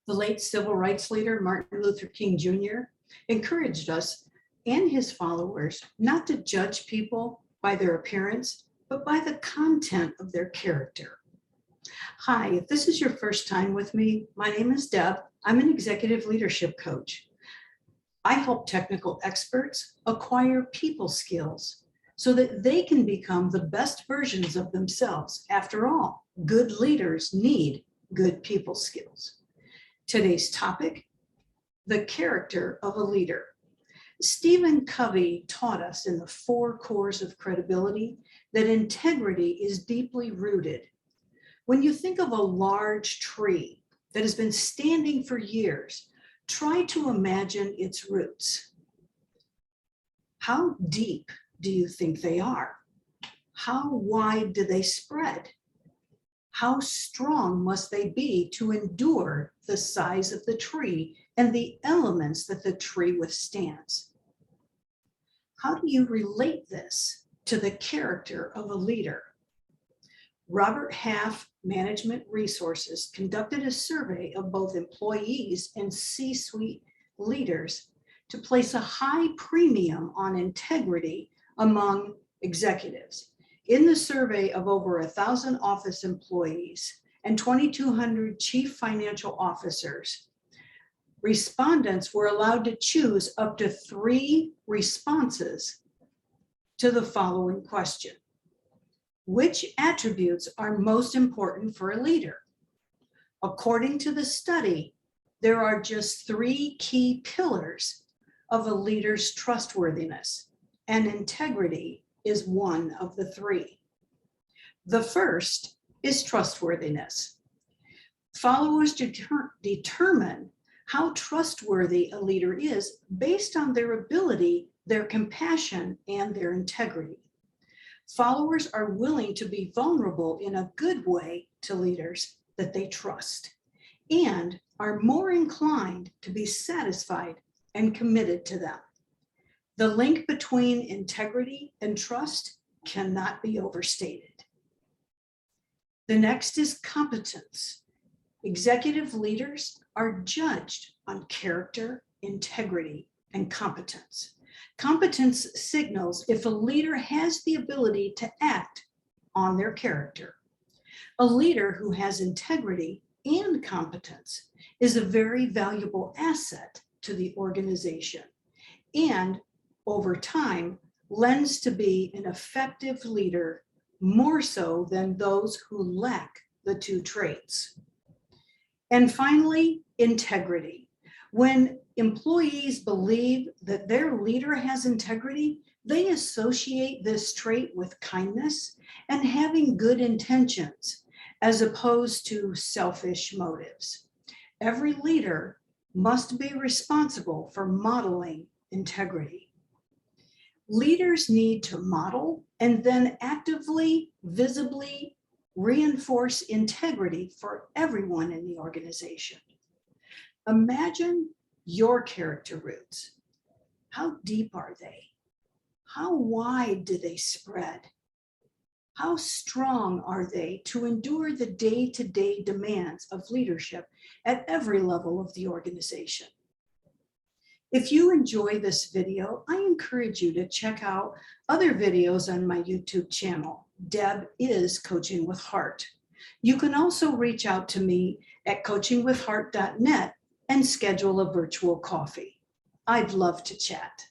The late civil rights leader Martin Luther King Jr. encouraged us and his followers not to judge people by their appearance, but by the content of their character. Hi, if this is your first time with me, my name is Deb. I'm an executive leadership coach. I help technical experts acquire people skills so that they can become the best versions of themselves. After all, good leaders need good people skills. Today's topic, the character of a leader. Stephen Covey taught us in the 4 cores of credibility that integrity is deeply rooted. When you think of a large tree that has been standing for years, try to imagine its roots. How deep do you think they are? How wide do they spread? How strong must they be to endure the size of the tree and the elements that the tree withstands? How do you relate this to the character of a leader? Robert Half Management Resources conducted a survey of both employees and C-suite leaders to place a high premium on integrity among executives. In the survey of over 1,000 office employees and 2,200 chief financial officers, respondents were allowed to choose up to 3 responses to the following question. Which attributes are most important for a leader? According to the study, there are just 3 key pillars of a leader's trustworthiness, and integrity is one of the 3. The first is trustworthiness. Followers determine how trustworthy a leader is based on their ability, their compassion, and their integrity. Followers are willing to be vulnerable in a good way to leaders that they trust and are more inclined to be satisfied and committed to them. The link between integrity and trust cannot be overstated. The next is competence. Executive leaders are judged on character, integrity, and competence. Competence signals if a leader has the ability to act on their character. A leader who has integrity and competence is a very valuable asset to the organization and over time lends to be an effective leader more so than those who lack the 2 traits. And finally, integrity. When employees believe that their leader has integrity, they associate this trait with kindness and having good intentions, as opposed to selfish motives. Every leader must be responsible for modeling integrity. Leaders need to model and then actively, visibly reinforce integrity for everyone in the organization. Imagine your character roots. How deep are they? How wide do they spread? How strong are they to endure the day-to-day demands of leadership at every level of the organization? If you enjoy this video, I encourage you to check out other videos on my YouTube channel. Deb is Coaching with Heart. You can also reach out to me at coachingwithheart.net and schedule a virtual coffee. I'd love to chat.